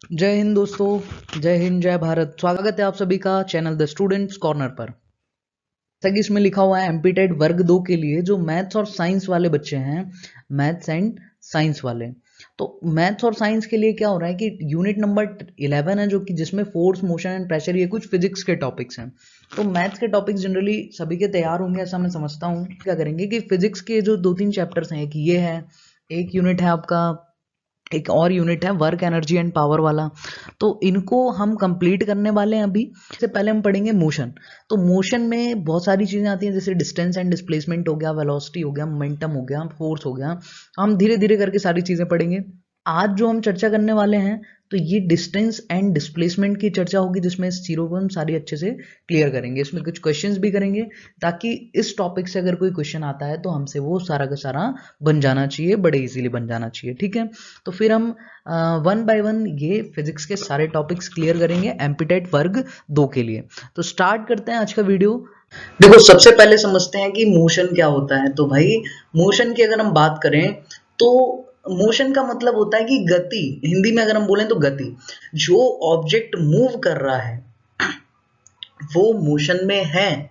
जय हिंद दोस्तों, जय हिंद, जय भारत। स्वागत है आप सभी का चैनल द स्टूडेंट्स कॉर्नर पर। जैसा कि इसमें लिखा हुआ है एमपीटेड वर्ग 2 के लिए जो मैथ्स और साइंस वाले बच्चे हैं, मैथ्स एंड साइंस वाले। तो मैथ्स और साइंस के लिए क्या हो रहा है कि यूनिट नंबर 11 है जो कि जिसमें फोर्स, मोशन एंड प्रेशर, ये कुछ फिजिक्स के टॉपिक्स हैं। तो मैथ्स के टॉपिक्स जनरली सभी के तैयार होंगे ऐसा मैं समझता हूँ। क्या करेंगे कि फिजिक्स के जो 2-3 चैप्टर्स हैं, एक ये है, एक यूनिट है आपका, एक और यूनिट है वर्क एनर्जी एंड पावर वाला। तो इनको हम कंप्लीट करने वाले हैं अभी। इससे पहले हम पढ़ेंगे मोशन। तो मोशन में बहुत सारी चीज़ें आती हैं, जैसे डिस्टेंस एंड डिस्प्लेसमेंट हो गया, वेलोसिटी हो गया, मोमेंटम हो गया, फोर्स हो गया। हम धीरे धीरे करके सारी चीज़ें पढ़ेंगे। आज जो हम चर्चा करने वाले हैं तो ये डिस्टेंस एंड डिस्प्लेसमेंट की चर्चा होगी, जिसमें इस चीज़ों को हम सारी अच्छे से क्लियर करेंगे। इसमें कुछ क्वेश्चंस भी करेंगे ताकि इस टॉपिक से अगर कोई क्वेश्चन आता है तो हमसे वो सारा का सारा बन जाना चाहिए, बड़े इजीली बन जाना चाहिए। ठीक है, तो फिर हम वन बाय वन ये फिजिक्स के सारे टॉपिक्स क्लियर करेंगे एमपीटेट वर्ग 2 के लिए। तो स्टार्ट करते हैं आज का वीडियो। देखो, सबसे पहले समझते हैं कि मोशन क्या होता है। तो भाई, मोशन की अगर हम बात करें तो मोशन का मतलब होता है कि गति। हिंदी में अगर हम बोलें तो गति। जो ऑब्जेक्ट मूव कर रहा है वो मोशन में है।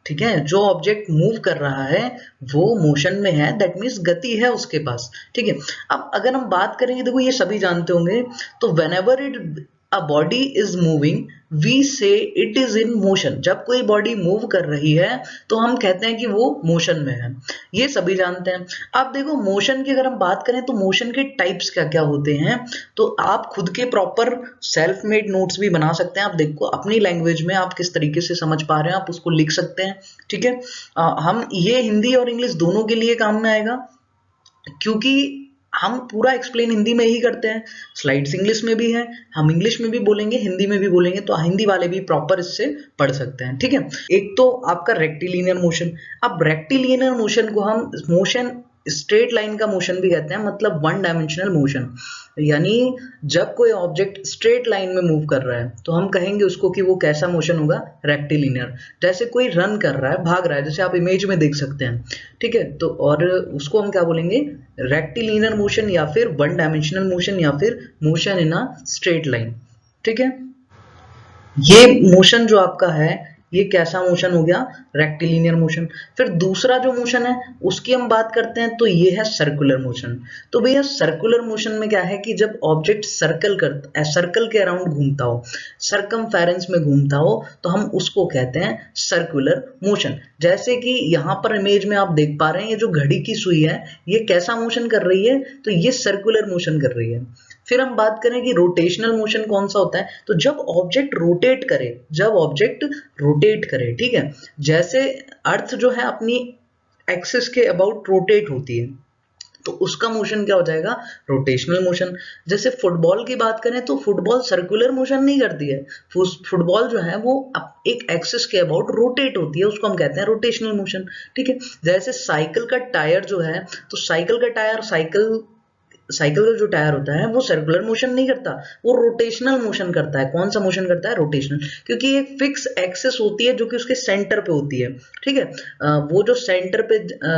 ठीक है, जो ऑब्जेक्ट मूव कर रहा है वो मोशन में है, दैट मीन्स गति है उसके पास। ठीक है, अब अगर हम बात करेंगे, देखो ये सभी जानते होंगे, तो whenever it a body is moving we say it is in motion. जब कोई बॉडी मूव कर रही है तो हम कहते हैं कि वो मोशन में है। ये सभी जानते हैं। अब देखो, मोशन की अगर हम बात करें तो मोशन के टाइप्स क्या क्या होते हैं, तो आप खुद के प्रॉपर सेल्फ मेड नोट्स भी बना सकते हैं। आप देखो अपनी लैंग्वेज में आप किस तरीके से समझ पा रहे हैं, आप उसको लिख सकते हैं। ठीक है, हम ये हिंदी और इंग्लिश दोनों के लिए काम में आएगा, क्योंकि हम पूरा एक्सप्लेन हिंदी में ही करते हैं। स्लाइड्स इंग्लिश में भी हैं, हम इंग्लिश में भी बोलेंगे, हिंदी में भी बोलेंगे, तो हिंदी वाले भी प्रॉपर इससे पढ़ सकते हैं। ठीक है, एक तो आपका रेक्टिलिनियर मोशन। अब रेक्टिलिनियर मोशन को हम मोशन स्ट्रेट लाइन का मोशन भी कहते हैं, मतलब वन डायमेंशनल मोशन। यानी जब कोई ऑब्जेक्ट स्ट्रेट लाइन में मूव कर रहा है तो हम कहेंगे उसको कि वो कैसा मोशन होगा, रेक्टिलिनियर। जैसे कोई रन कर रहा है, भाग रहा है, जैसे आप इमेज में देख सकते हैं। ठीक है, तो और उसको हम क्या बोलेंगे, रेक्टिलिनियर मोशन या फिर वन डायमेंशनल मोशन या फिर motion in a straight line. ठीक है, ये मोशन जो आपका है ये कैसा मोशन हो गया, रेक्टिलिनियर मोशन। फिर दूसरा जो मोशन है उसकी हम बात करते हैं, तो ये है सर्कुलर मोशन। तो भैया सर्कुलर मोशन में क्या है कि जब ऑब्जेक्ट सर्कल के अराउंड घूमता हो, सरकमफेरेंस में घूमता हो, तो हम उसको कहते हैं सर्कुलर मोशन। जैसे कि यहाँ पर इमेज में आप देख पा रहे हैं, ये जो घड़ी की सुई है ये कैसा मोशन कर रही है, तो ये सर्कुलर मोशन कर रही है। फिर हम बात करें कि रोटेशनल मोशन कौन सा होता है, तो जब ऑब्जेक्ट रोटेट करे, ठीक है, जैसे अर्थ जो है अपनी एक्सिस के अबाउट रोटेट होती है, तो उसका मोशन क्या हो जाएगा, रोटेशनल मोशन। जैसे फुटबॉल की बात करें तो फुटबॉल सर्कुलर मोशन नहीं करती है, फुटबॉल जो है वो एक एक्सिस के अबाउट रोटेट होती है, उसको हम कहते हैं रोटेशनल मोशन। ठीक है, जैसे साइकिल का टायर जो है, तो साइकिल का जो टायर होता है वो सर्कुलर मोशन नहीं करता, वो रोटेशनल मोशन करता है। कौन सा मोशन करता है, रोटेशनल, क्योंकि एक फिक्स एक्सिस होती है जो कि उसके सेंटर पे होती है। ठीक है, वो जो सेंटर पे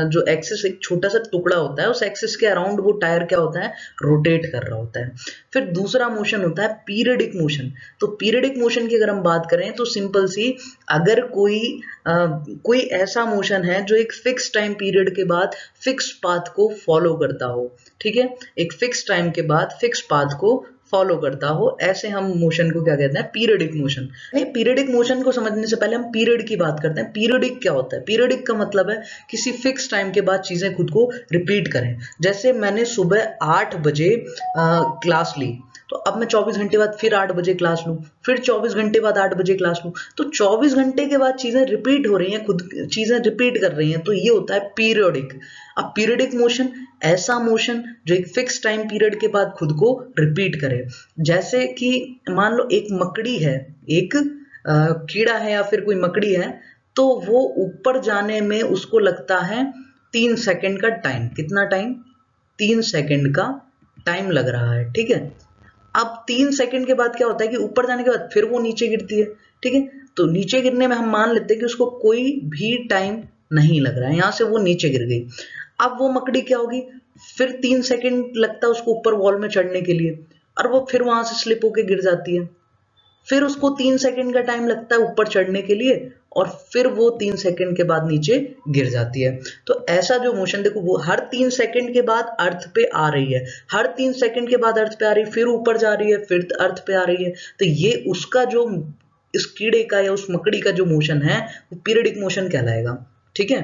जो एक्सिस, एक छोटा सा टुकड़ा होता है, उस एक्सिस के अराउंड वो टायर क्या होता है, रोटेट कर रहा होता है। फिर दूसरा मोशन होता है पीरियडिक मोशन। तो पीरियडिक मोशन की अगर हम बात करें तो सिंपल सी, अगर कोई ऐसा मोशन है जो एक फिक्स टाइम पीरियड के बाद फिक्स पाथ को फॉलो करता हो। ठीक है, एक फिक्स टाइम के बाद फिक्स पाथ को फॉलो करता हो, ऐसे हम मोशन को क्या कहते हैं, पीरियडिक मोशन। नहीं, पीरियडिक मोशन को समझने से पहले हम पीरियड की बात करते हैं। पीरियडिक क्या होता है, पीरियडिक का मतलब है किसी फिक्स टाइम के बाद चीजें खुद को रिपीट करें। जैसे मैंने सुबह 8 बजे क्लास ली, तो अब मैं 24 घंटे बाद फिर 8 बजे क्लास लूँ, फिर 24 घंटे बाद 8 बजे क्लास लूँ, तो 24 घंटे के बाद चीजें रिपीट हो रही हैं, खुद चीजें रिपीट कर रही हैं, तो ये होता है पीरियोडिक। अब पीरियडिक मोशन, ऐसा मोशन जो एक फिक्स टाइम पीरियड के बाद खुद को रिपीट करे। जैसे कि मान लो एक मकड़ी है, एक कीड़ा है या फिर कोई मकड़ी है, तो वो ऊपर जाने में उसको लगता है 3 सेकंड का टाइम। कितना टाइम, 3 सेकंड का टाइम लग रहा है। ठीक है, अब 3 सेकंड के बाद क्या होता है कि ऊपर जाने के बाद फिर वो नीचे गिरती है। ठीक है, तो नीचे गिरने में हम मान लेते हैं कि उसको कोई भी टाइम नहीं लग रहा है, यहां से वो नीचे गिर गई। अब वो मकड़ी क्या होगी, फिर 3 सेकंड लगता है उसको ऊपर वॉल में चढ़ने के लिए। और वो फिर वहां से स्लिप होके गिर जाती है। फिर उसको 3 सेकंड का टाइम लगता है ऊपर चढ़ने के लिए और फिर वो 3 सेकंड के बाद नीचे गिर जाती है। तो ऐसा जो मोशन देखो वो हर 3 सेकंड के बाद अर्थ पे आ रही है, हर 3 सेकंड के बाद अर्थ पे आ रही है, फिर ऊपर जा रही है, फिर अर्थ पे आ रही है। तो ये उसका जो इस कीड़े का या उस मकड़ी का जो मोशन है वो पीरियडिक मोशन कहलाएगा। ठीक है,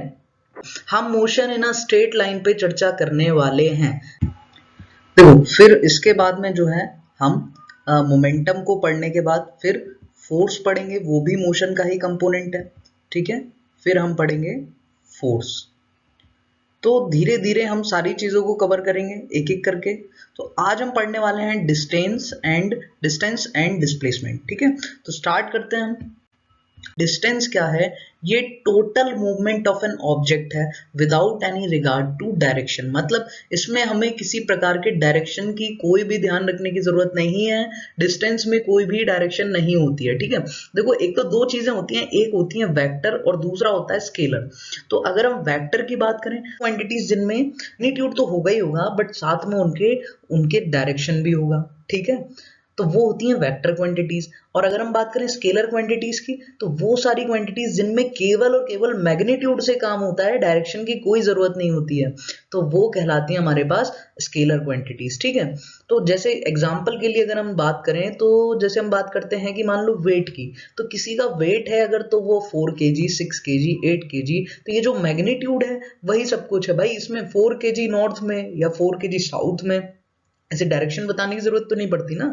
हम motion in a straight line पे चर्चा करने वाले हैं। देखो फिर इसके बाद में जो है हम मोमेंटम को पढ़ने के बाद फिर फोर्स पढ़ेंगे, वो भी मोशन का ही कंपोनेंट है। ठीक है, फिर हम पढ़ेंगे फोर्स। तो धीरे धीरे हम सारी चीजों को कवर करेंगे एक एक करके। तो आज हम पढ़ने वाले हैं डिस्टेंस एंड डिस्प्लेसमेंट। ठीक है, तो स्टार्ट करते हैं हम। डिस्टेंस क्या है? ये total movement of an object है without any regard to direction. मतलब इसमें हमें किसी प्रकार के डायरेक्शन की कोई भी ध्यान रखने की जरूरत नहीं है। डिस्टेंस में कोई भी डायरेक्शन नहीं होती है। ठीक है, देखो एक तो दो चीजें होती हैं, एक होती है वेक्टर और दूसरा होता है स्केलर। तो अगर हम वेक्टर की बात करें, क्वांटिटीज जिनमें मैग्नीट्यूड तो होगा ही होगा बट साथ में उनके डायरेक्शन भी होगा। ठीक है, तो वो होती हैं वेक्टर क्वांटिटीज। और अगर हम बात करें स्केलर क्वांटिटीज की, तो वो सारी क्वांटिटीज जिनमें केवल और केवल मैग्नीट्यूड से काम होता है, डायरेक्शन की कोई जरूरत नहीं होती है, तो वो कहलाती है हमारे पास स्केलर क्वांटिटीज। ठीक है, तो जैसे एग्जांपल के लिए अगर हम बात करें, तो जैसे हम बात करते हैं कि मान लो वेट की, तो किसी का वेट है अगर, तो वो 4 kg 6 kg 8 kg, तो ये जो मैग्नीट्यूड है वही सब कुछ है भाई। इसमें 4 kg नॉर्थ में या 4 kg साउथ में ऐसे डायरेक्शन बताने की जरूरत तो नहीं पड़ती ना।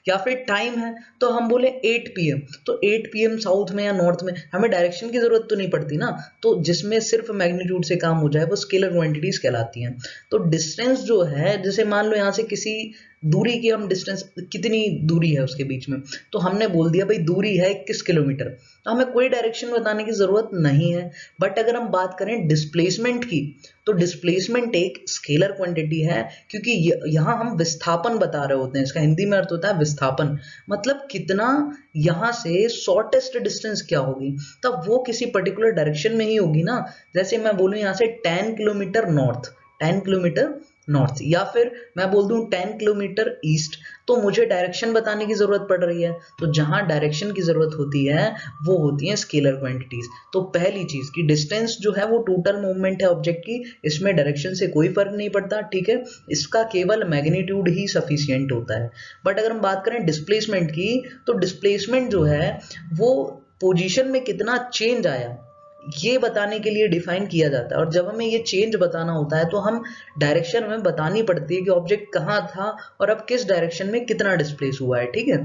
या फिर टाइम है तो हम बोले 8 PM, तो 8 PM साउथ में या नॉर्थ में, हमें डायरेक्शन की जरूरत तो नहीं पड़ती ना। तो जिसमें सिर्फ मैग्नीट्यूड से काम हो जाए वो स्केलर क्वांटिटीज कहलाती हैं। तो डिस्टेंस जो है, जैसे मान लो यहाँ से किसी दूरी की हम डिस्टेंस, कितनी दूरी है उसके बीच में, तो हमने बोल दिया भाई दूरी है 21 किलोमीटर, तो हमें कोई डायरेक्शन बताने की जरूरत नहीं है। बट अगर हम बात करें डिस्प्लेसमेंट की, तो डिस्प्लेसमेंट एक स्केलर क्वांटिटी है, क्योंकि यहाँ हम विस्थापन बता रहे होते हैं। इसका हिंदी में अर्थ होता है विस्थापन। मतलब कितना यहाँ से शॉर्टेस्ट डिस्टेंस क्या होगी, तब वो किसी पर्टिकुलर डायरेक्शन में ही होगी ना। जैसे मैं बोलूँ यहाँ से 10 किलोमीटर नॉर्थ, 10 किलोमीटर नॉर्थ, या फिर मैं बोल दूं 10 किलोमीटर ईस्ट, तो मुझे डायरेक्शन बताने की जरूरत पड़ रही है। तो जहां डायरेक्शन की जरूरत होती है वो होती है स्केलर क्वांटिटीज। तो पहली चीज कि डिस्टेंस जो है वो टोटल मूवमेंट है ऑब्जेक्ट की, इसमें डायरेक्शन से कोई फर्क नहीं पड़ता। ठीक है, इसका केवल मैग्नीट्यूड ही सफिशिएंट होता है। बट अगर हम बात करें डिस्प्लेसमेंट की, तो डिस्प्लेसमेंट जो है वो पोजीशन में कितना चेंज आया ये बताने के लिए डिफाइन किया जाता है। और जब हमें ये चेंज बताना होता है तो हम डायरेक्शन हमें बतानी पड़ती है कि ऑब्जेक्ट कहाँ था और अब किस डायरेक्शन में कितना डिस्प्लेस हुआ है। ठीक है,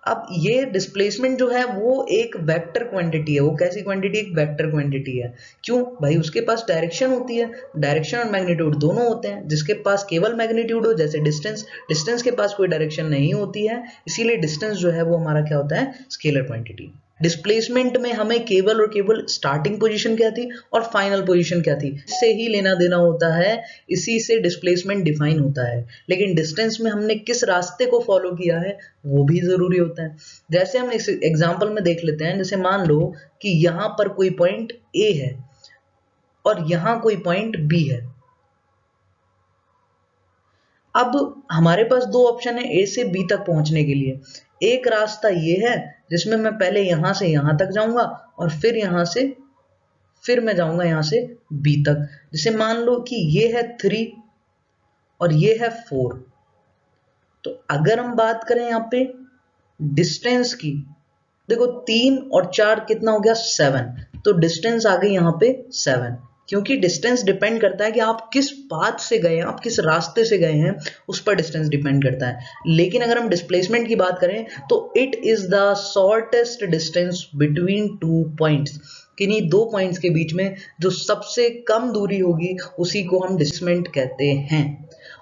अब ये डिस्प्लेसमेंट जो है वो एक वेक्टर क्वांटिटी है। वो कैसी क्वांटिटी? एक वेक्टर क्वांटिटी है। क्यों भाई? उसके पास डायरेक्शन होती है, डायरेक्शन और मैग्नीट्यूड दोनों होते हैं। जिसके पास केवल मैग्नीट्यूड हो, जैसे डिस्टेंस के पास कोई डायरेक्शन नहीं होती है, इसीलिए डिस्टेंस जो है वो हमारा क्या होता है? Scalar quantity. डिस्प्लेसमेंट में हमें केवल और केवल स्टार्टिंग पोजीशन क्या थी और फाइनल पोजीशन क्या थी, इससे ही लेना देना होता है, इसी से डिस्प्लेसमेंट डिफाइन होता है। लेकिन डिस्टेंस में हमने किस रास्ते को फॉलो किया है वो भी जरूरी होता है। जैसे हम इस एग्जांपल में देख लेते हैं, जैसे मान लो कि यहां पर कोई पॉइंट ए है और यहां कोई पॉइंट बी है। अब हमारे पास दो ऑप्शन है ए से बी तक पहुंचने के लिए। एक रास्ता ये है जिसमें मैं पहले यहां से यहां तक जाऊंगा और फिर मैं जाऊंगा यहां से बी तक। जैसे मान लो कि ये है 3 और ये है 4। तो अगर हम बात करें यहाँ पे डिस्टेंस की, देखो 3 और 4 कितना हो गया? 7। तो डिस्टेंस आ गई यहाँ पे 7, क्योंकि डिस्टेंस डिपेंड करता है कि आप किस पाथ से गए हैं, आप किस रास्ते से गए हैं, उस पर डिस्टेंस डिपेंड करता है। लेकिन अगर हम डिस्प्लेसमेंट की बात करें तो it is the shortest distance between 2 points. किन्हीं दो पॉइंट्स के बीच में जो सबसे कम दूरी होगी उसी को हम डिस्प्लेसमेंट कहते हैं।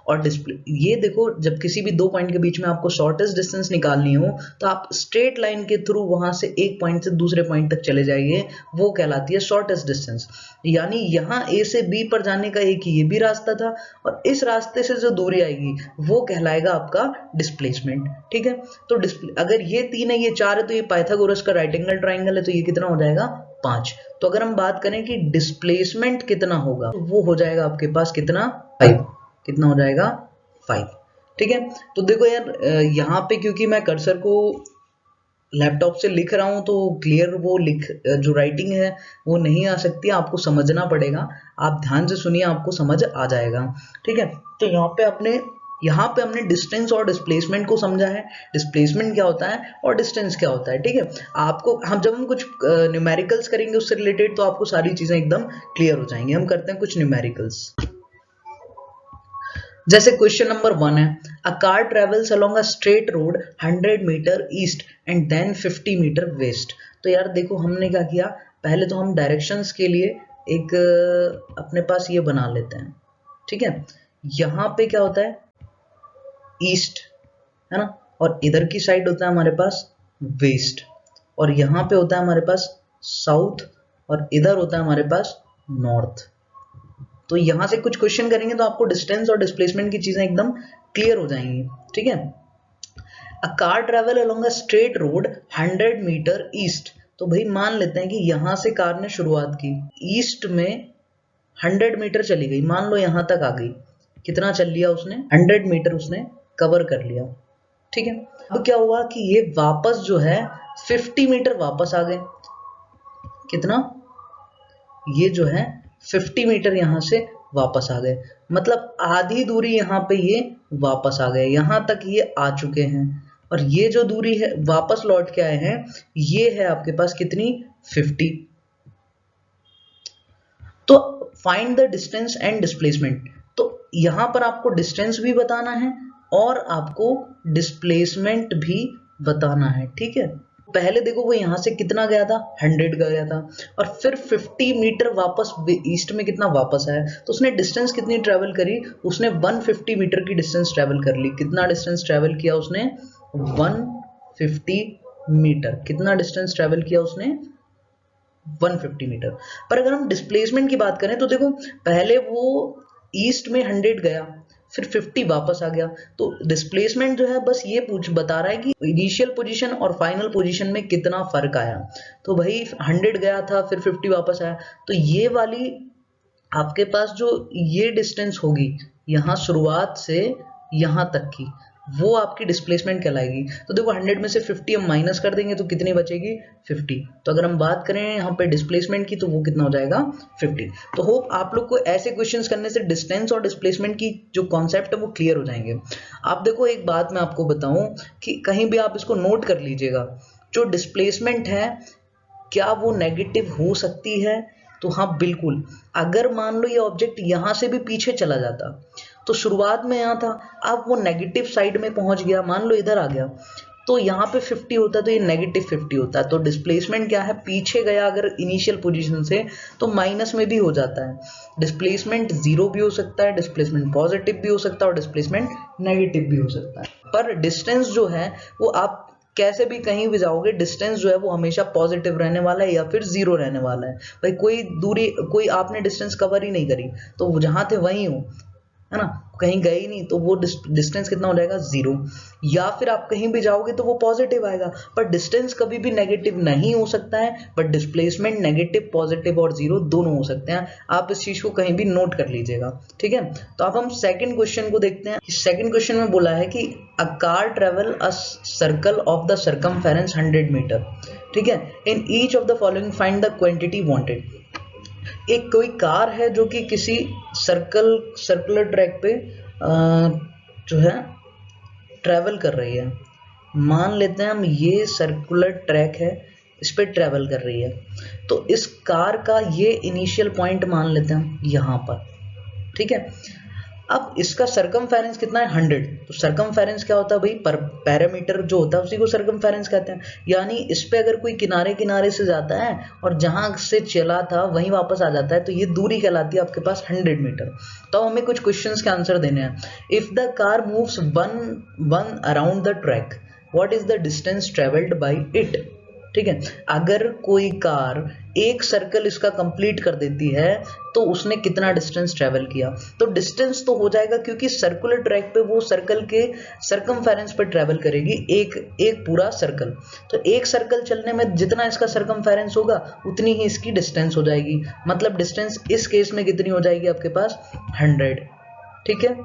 और ये देखो, जब किसी भी दो पॉइंट के बीच में आपको शॉर्टेस्ट डिस्टेंस निकालनी हो तो आप स्ट्रेट लाइन के थ्रू वहां से एक पॉइंट से दूसरे पॉइंट तक चले जाइए, वो कहलाती है शॉर्टेस्ट डिस्टेंस। यानी यहाँ ए से बी पर जाने का एक ये भी रास्ता था और इस रास्ते से जो दूरी आएगी वो कहलाएगा आपका डिस्प्लेसमेंट। ठीक है, तो अगर ये 3 है, ये 4 है, तो ये पाइथागोरस का राइट एंगल ट्राइंगल है, तो ये कितना हो जाएगा? 5। तो अगर हम बात करें कि डिस्प्लेसमेंट कितना होगा, तो वो हो जाएगा आपके पास कितना? 5। कितना हो जाएगा? 5। ठीक है। तो देखो यार यहाँ पे क्योंकि मैं कर्सर को लैपटॉप से लिख रहा हूँ तो क्लियर वो जो राइटिंग है वो नहीं आ सकती, आपको समझना पड़ेगा। आप ध्यान से सुनिए, आपको समझ आ जाएगा। ठीक है। तो यहाँ पे हमने डिस्टेंस और डिस्प्लेसमेंट को समझा है, डिस्प्लेसमेंट क्या होता है और डिस्टेंस क्या होता है। ठीक है। आपको जब हम कुछ न्यूमेरिकल्स करेंगे उससे रिलेटेड तो आपको सारी चीजें एकदम क्लियर हो जाएंगी। हम करते हैं कुछ न्यूमेरिकल्स। जैसे क्वेश्चन नंबर 1 है, a car travels along a straight road 100 metre east and then 50 metre west. तो यार देखो हमने क्या किया, पहले तो हम डायरेक्शंस के लिए एक अपने पास ये बना लेते हैं। ठीक है। यहाँ पे क्या होता है, ईस्ट है ना, और इधर की साइड होता है हमारे पास वेस्ट, और यहाँ पे होता है हमारे पास साउथ, और इधर होता है हमारे पास नॉर्थ। तो यहां से कुछ क्वेश्चन करेंगे तो आपको डिस्टेंस और डिस्प्लेसमेंट की चीजें एकदम क्लियर हो जाएंगी। ठीक है। A car travel along a straight road 100 metre east. तो भाई मान लेते हैं कि यहां से कार ने शुरुआत की, ईस्ट में 100 मीटर चली गई, मान लो यहां तक आ गई। कितना चल लिया उसने, 100 मीटर उसने कवर कर लिया। ठीक है। अब क्या हुआ कि ये वापस जो है 50 मीटर वापस आ गए। कितना, ये जो है 50 मीटर यहां से वापस आ गए, मतलब आधी दूरी यहां पे ये वापस आ गए, यहां तक ये आ चुके हैं। और ये जो दूरी है वापस लौट के आए हैं, ये है आपके पास कितनी, 50। तो find the distance and displacement. तो यहां पर आपको डिस्टेंस भी बताना है और आपको डिस्प्लेसमेंट भी बताना है। ठीक है। पहले देखो वो यहां से कितना गया था, 100 गया था, और फिर 50 मीटर वापस ईस्ट में कितना वापस आया, तो उसने डिस्टेंस कितनी ट्रेवल करी, उसने 150 मीटर की डिस्टेंस ट्रेवल कर ली। कितना डिस्टेंस ट्रेवल किया उसने, 150 मीटर। कितना डिस्टेंस ट्रेवल किया उसने, 150 मीटर। पर अगर हम डिस्प्लेसमेंट की बात करें तो देखो पहले वो ईस्ट में 100 गया, फिर 50 वापस आ गया, तो डिस्प्लेसमेंट जो है बस ये बता रहा है कि इनिशियल पोजीशन और फाइनल पोजीशन में कितना फर्क आया। तो भाई 100 गया था फिर 50 वापस आया, तो ये वाली आपके पास जो ये डिस्टेंस होगी यहाँ शुरुआत से यहाँ तक की, वो आपकी डिस्प्लेसमेंट कहलाएगी। तो देखो 100 में से 50 हम माइनस कर देंगे तो कितनी बचेगी, 50। तो अगर हम बात करें यहाँ पे डिस्प्लेसमेंट की तो वो कितना हो जाएगा, 50। तो होप आप लोग को ऐसे क्वेश्चंस करने से डिस्टेंस और डिस्प्लेसमेंट की जो कॉन्सेप्ट है वो क्लियर हो जाएंगे। आप देखो एक बात मैं आपको बताऊं कि कहीं भी आप इसको नोट कर लीजिएगा, जो डिस्प्लेसमेंट है क्या वो नेगेटिव हो सकती है, तो हाँ बिल्कुल। अगर मान लो ये ऑब्जेक्ट यहां से भी पीछे चला जाता, तो शुरुआत में यहाँ था, अब वो नेगेटिव साइड में पहुंच गया, मान लो इधर आ गया, तो यहाँ पे 50 होता है तो ये नेगेटिव 50 होता है। तो डिस्प्लेसमेंट क्या है, पीछे गया अगर इनिशियल पोजीशन से तो माइनस में भी हो जाता है। डिस्प्लेसमेंट 0 भी हो सकता है, डिस्प्लेसमेंट पॉजिटिव भी हो सकता है, और डिस्प्लेसमेंट नेगेटिव भी हो सकता है। पर डिस्टेंस जो है वो आप कैसे भी कहीं भी जाओगे, डिस्टेंस जो है वो हमेशा पॉजिटिव रहने वाला है या फिर 0 रहने वाला है। भाई कोई आपने डिस्टेंस कवर ही नहीं करी, तो वो जहां थे वहीं हो, है ना, कहीं गए ही नहीं, तो वो डिस्टेंस कितना हो जाएगा, 0। या फिर आप कहीं भी जाओगे तो वो पॉजिटिव आएगा, पर डिस्टेंस कभी भी नेगेटिव नहीं हो सकता है, बट डिस्प्लेसमेंट नेगेटिव, पॉजिटिव और 0 दोनों हो सकते हैं। आप इस चीज को कहीं भी नोट कर लीजिएगा। ठीक है। तो अब हम सेकंड क्वेश्चन को देखते हैं। सेकंड क्वेश्चन में बोला है कि a car travel a circle of the circumference 100 metre. ठीक है। In each of the following find the quantity wanted. एक कोई कार है जो कि किसी सर्कुलर ट्रैक पे जो है ट्रैवल कर रही है। मान लेते हैं हम ये सर्कुलर ट्रैक है, इस पे ट्रैवल कर रही है, तो इस कार का ये इनिशियल पॉइंट मान लेते हैं हम यहाँ पर। ठीक है। अब इसका सरकमफेरेंस कितना है, 100। तो सरकमफेरेंस क्या होता है भाई, पर पैरामीटर जो होता है उसी को सरकमफेरेंस कहते हैं। यानी इस पे अगर कोई किनारे किनारे से जाता है और जहां से चला था वहीं वापस आ जाता है, तो ये दूरी कहलाती है आपके पास 100 मीटर। तो हमें कुछ क्वेश्चंस के आंसर देने हैं। If the car moves one around the track, what is the distance travelled by it. ठीक है। अगर कोई कार एक सर्कल इसका कंप्लीट कर देती है तो उसने कितना डिस्टेंस ट्रेवल किया। तो डिस्टेंस तो हो जाएगा क्योंकि सर्कुलर ट्रैक पे वो सर्कल के सरकमफेरेंस पर ट्रेवल करेगी, एक पूरा सर्कल। तो एक सर्कल चलने में जितना इसका सरकमफेरेंस होगा उतनी ही इसकी डिस्टेंस हो जाएगी। मतलब डिस्टेंस इस केस में कितनी हो जाएगी आपके पास, 100। ठीक है।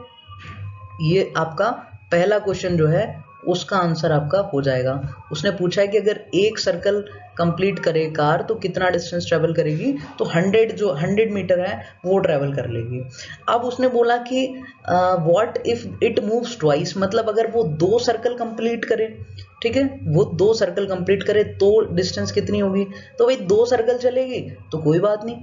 ये आपका पहला क्वेश्चन जो है उसका आंसर आपका हो जाएगा। उसने पूछा है कि अगर एक सर्कल कंप्लीट करे कार तो कितना डिस्टेंस ट्रेवल करेगी, तो 100 मीटर है वो ट्रेवल कर लेगी। अब उसने बोला कि what if it moves twice, मतलब अगर वो 2 सर्कल कंप्लीट करे, ठीक है, वो 2 सर्कल कंप्लीट करे तो डिस्टेंस कितनी होगी। तो भाई 2 सर्कल चलेगी तो कोई बात नहीं,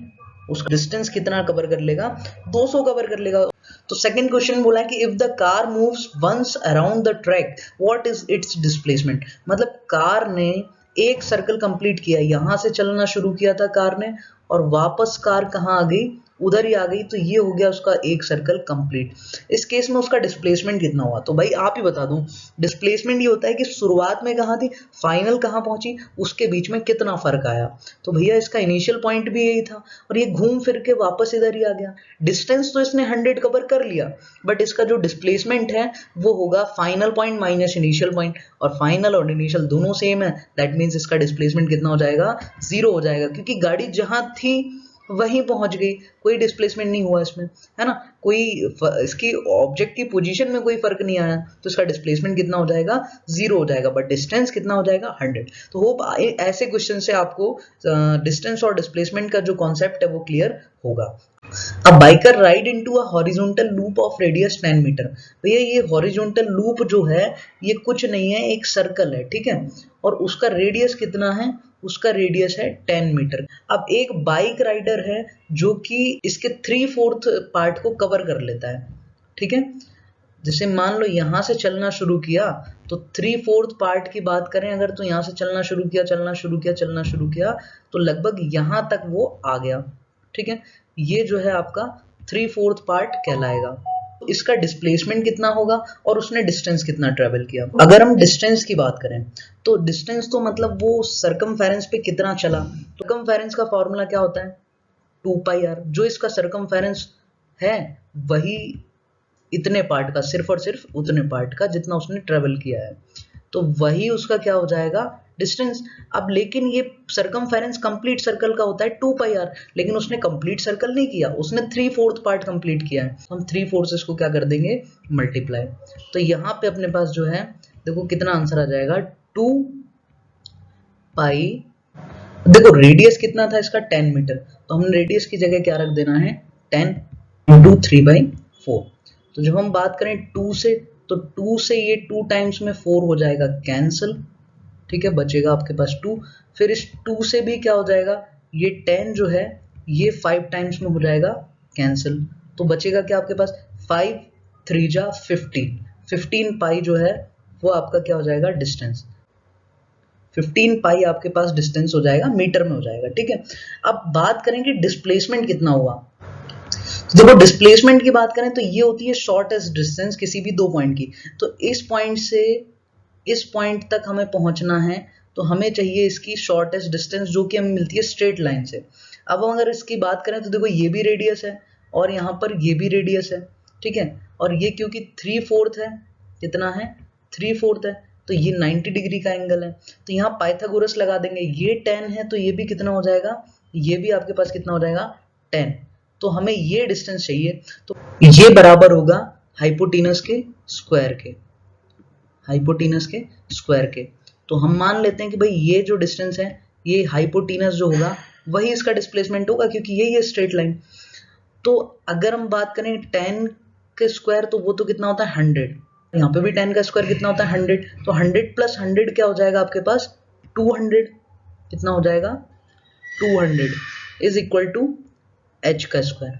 उसका डिस्टेंस कितना कवर कर लेगा, 200 कवर कर लेगा। तो सेकंड क्वेश्चन बोला है कि if the car moves once around the track what is its displacement, मतलब कार ने एक सर्कल कंप्लीट किया, यहां से चलना शुरू किया था कार ने और वापस कार कहां आ गई, उधर ही आ गई, तो ये हो गया उसका एक सर्कल कंप्लीट। इस केस में उसका डिस्प्लेसमेंट कितना हुआ, तो भाई आप ही बता दूं, डिस्प्लेसमेंट ये होता है कि शुरुआत में कहां थी, फाइनल कहां पहुंची, उसके बीच में कितना फर्क आया। तो भैया इसका इनिशियल पॉइंट भी यही था और ये घूम फिर के वापस इधर ही आ गया। डिस्टेंस तो इसने 100 कवर कर लिया, बट इसका जो डिस्प्लेसमेंट है वो होगा final point minus initial point, और फाइनल और इनिशियल दोनों सेम है, दैट मीन्स इसका डिस्प्लेसमेंट कितना हो जाएगा, 0 हो जाएगा, क्योंकि गाड़ी जहां थी वहीं पहुंच गई, कोई डिस्प्लेसमेंट नहीं हुआ इसमें, है ना, कोई इसकी ऑब्जेक्ट की पोजीशन में कोई फर्क नहीं आया, तो इसका डिस्प्लेसमेंट कितना हो जाएगा, 0 हो जाएगा, बट डिस्टेंस कितना हो जाएगा, 100। तो होप ऐसे क्वेश्चन से आपको डिस्टेंस और डिस्प्लेसमेंट का जो कॉन्सेप्ट है वो क्लियर होगा। अब biker ride into a horizontal loop of radius 10 metre. भैया ये हॉरिजॉन्टल लूप जो है ये कुछ नहीं है, एक सर्कल है, ठीक है, और उसका रेडियस कितना है, उसका रेडियस है 10 मीटर। अब एक बाइक राइडर है जो कि इसके 3/4 पार्ट को कवर कर लेता है, ठीक है, जैसे मान लो यहां से चलना शुरू किया तो 3/4 पार्ट की बात करें अगर, तो यहां से चलना शुरू किया तो लगभग यहां तक वो आ गया, ठीक है, ये जो है आपका 3/4 पार्ट कहलाएगा। इसका डिस्प्लेसमेंट कितना होगा और उसने डिस्टेंस कितना ट्रेवल किया। अगर हम डिस्टेंस की बात करें तो डिस्टेंस तो मतलब वो सरकमफेरेंस पे कितना चला, तो सरकमफेरेंस का फॉर्मूला क्या होता है, 2πr, जो इसका सरकमफेरेंस है वही इतने पार्ट का, सिर्फ और सिर्फ उतने पार्ट का जितना उसने ट्रेवल किया है, तो वही उसका क्या हो जाएगा, डिस्टेंस। अब लेकिन ये सरकमफेरेंस कंप्लीट सर्कल का होता है 2πr, लेकिन उसने कंप्लीट सर्कल नहीं किया, उसने 3/4 पार्ट कंप्लीट किया है, हम 3/4 को क्या कर देंगे, मल्टीप्लाई। तो यहाँ पे अपने पास जो है देखो कितना आंसर आ जाएगा, 2π, देखो रेडियस कितना था इसका 10 मीटर, तो हमने रेडियस की जगह क्या रख देना है, 10 × 3/4। तो जब हम बात करें 2 से, तो 2 से ये 2 टाइम्स में 4 हो जाएगा कैंसिल, ठीक है, बचेगा आपके पास 2। फिर इस 2 से भी क्या हो जाएगा, ये 10 जो है ये 5 टाइम्स में हो जाएगा कैंसिल, तो बचेगा क्या आपके पास, 5 3 जा 15, 15π जो है वो आपका क्या हो जाएगा, डिस्टेंस, 15π आपके पास डिस्टेंस हो जाएगा, मीटर में हो जाएगा, ठीक है। अब बात करेंगे डिस्प्लेसमेंट कितना हुआ। देखो डिस्प्लेसमेंट की बात करें तो ये होती है शॉर्टेस्ट डिस्टेंस किसी भी 2 पॉइंट की, तो इस पॉइंट से इस पॉइंट तक हमें पहुंचना है, तो हमें चाहिए इसकी शॉर्टेस्ट डिस्टेंस जो कि हमें मिलती है स्ट्रेट लाइन से। अब हम अगर इसकी बात करें तो देखो ये भी रेडियस है और यहाँ पर ये भी रेडियस है, ठीक है, और ये क्योंकि 3/4 है, कितना है, 3/4 है, तो ये 90 डिग्री का एंगल है, तो यहाँ पाइथागोरस लगा देंगे, ये 10 है तो ये भी कितना हो जाएगा, ये भी आपके पास कितना हो जाएगा, 10, तो हमें ये डिस्टेंस चाहिए, तो ये बराबर होगा हाइपोटेनस के स्क्वायर के, हाइपोटेनस के स्क्वायर के। तो हम मान लेते हैं कि भाई ये जो डिस्टेंस है ये हाइपोटेनस जो होगा वही इसका डिस्प्लेसमेंट होगा, क्योंकि यही है स्ट्रेट लाइन। तो अगर हम बात करें 10 के स्क्वायर तो वो तो कितना होता है 100, यहाँ पे भी 10 का स्क्वायर कितना होता है 100, तो 100 + 100 क्या हो जाएगा आपके पास 200, कितना हो जाएगा 200 इज इक्वल टू h का स्क्वायर,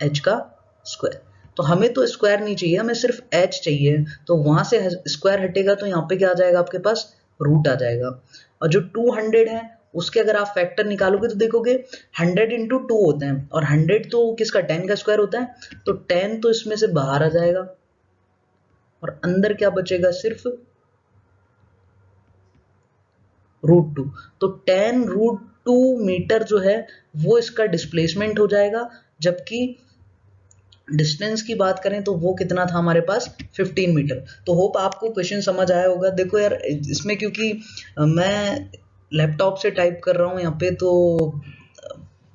h का स्क्वायर। तो हमें तो स्क्वायर नहीं चाहिए, हमें सिर्फ h चाहिए, तो वहां से स्क्वायर हटेगा तो यहाँ पे क्या आ जाएगा आपके पास रूट आ जाएगा, और जो 200 है उसके अगर आप फैक्टर निकालोगे तो देखोगे 100 × 2 होते हैं, और 100 तो किसका 10 का स्क्वायर होता है, तो 10 तो इसमें से बाहर आ जाएगा और अंदर क्या बचेगा सिर्फ √2, तो 10√2 मीटर जो है वो इसका डिस्प्लेसमेंट हो जाएगा, जबकि डिस्टेंस की बात करें तो वो कितना था हमारे पास 15 मीटर। तो होप आपको क्वेश्चन समझ आया होगा। देखो यार इसमें क्योंकि मैं लैपटॉप से टाइप कर रहा हूँ यहाँ पे, तो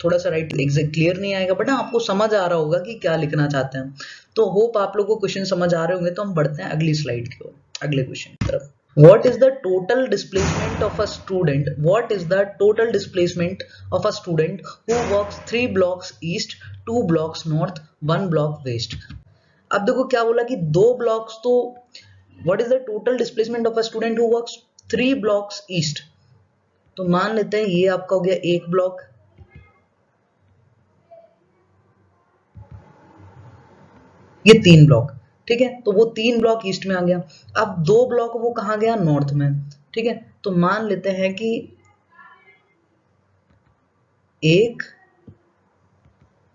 थोड़ा सा राइट एग्जैक्ट क्लियर नहीं आएगा, बट आपको समझ आ रहा होगा कि क्या लिखना चाहते हैं। तो होप आप लोगों को क्वेश्चन समझ आ रहे होंगे। तो हम बढ़ते हैं अगली स्लाइड की ओर, अगले क्वेश्चन की तरफ। What is the total displacement of a student? What is the total displacement of a student who walks 3 blocks east, 2 blocks north, 1 block west? अब देखो क्या बोला कि 2 blocks, तो what is the total displacement of a student who walks 3 blocks east? तो मान लेते हैं ये आपका हो गया 1 ब्लॉक, ये 3 ब्लॉक, ठीक है। तो वो 3 ब्लॉक ईस्ट में आ गया। अब 2 ब्लॉक वो कहाँ गया, नॉर्थ में, ठीक है। तो मान लेते हैं कि 1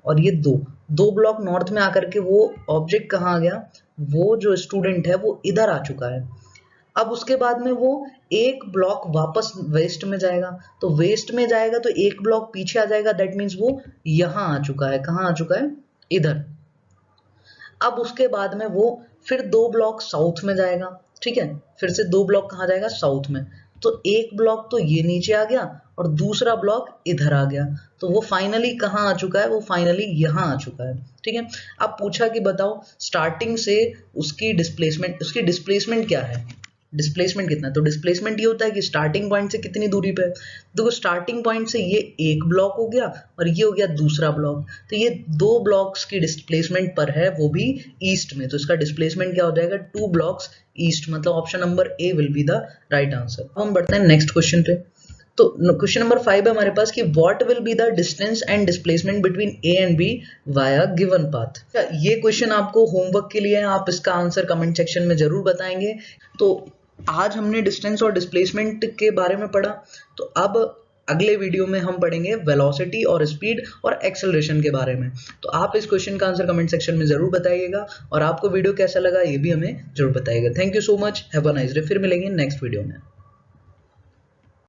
और ये 2 ब्लॉक नॉर्थ में आकर के वो ऑब्जेक्ट कहाँ आ गया, वो जो स्टूडेंट है वो इधर आ चुका है। अब उसके बाद में वो 1 ब्लॉक वापस वेस्ट में जाएगा, तो वेस्ट में जाएगा तो 1 ब्लॉक पीछे आ जाएगा, दैट मीन्स वो यहाँ आ चुका है। कहाँ आ चुका है, इधर। अब उसके बाद में वो फिर 2 ब्लॉक साउथ में जाएगा, ठीक है। फिर से 2 ब्लॉक कहाँ जाएगा, साउथ में। तो 1 ब्लॉक तो ये नीचे आ गया और दूसरा ब्लॉक इधर आ गया। तो वो फाइनली कहाँ आ चुका है, वो फाइनली यहाँ आ चुका है, ठीक है। अब पूछा कि बताओ स्टार्टिंग से उसकी डिस्प्लेसमेंट क्या है, डिस्प्लेसमेंट कितना है। तो डिस्प्लेसमेंट ये होता है कि स्टार्टिंग पॉइंट से कितनी दूरी पे है। देखो स्टार्टिंग पॉइंट से ये 1 ब्लॉक हो गया और ये हो गया दूसरा ब्लॉक, तो ये 2 ब्लॉक्स की डिस्प्लेसमेंट पर है, वो भी ईस्ट में। तो इसका डिस्प्लेसमेंट क्या हो जाएगा, 2 ब्लॉक्स ईस्ट, मतलब option number A will be the right answer. अब हम बढ़ते हैं नेक्स्ट क्वेश्चन पे। तो क्वेश्चन नंबर 5 है हमारे पास कि what will be the distance and displacement between A and B via given path. ये क्वेश्चन आपको होमवर्क के लिए है, आप इसका आंसर कमेंट सेक्शन में जरूर बताएंगे। तो आज हमने डिस्टेंस और डिस्प्लेसमेंट के बारे में पढ़ा। तो अब अगले वीडियो में हम पढ़ेंगे वेलोसिटी और स्पीड और एक्सेलरेशन के बारे में। तो आप इस क्वेश्चन का आंसर कमेंट सेक्शन में जरूर बताइएगा और आपको वीडियो कैसा लगा ये भी हमें जरूर बताइएगा। Thank you so much, have a nice day. फिर मिलेंगे नेक्स्ट वीडियो में।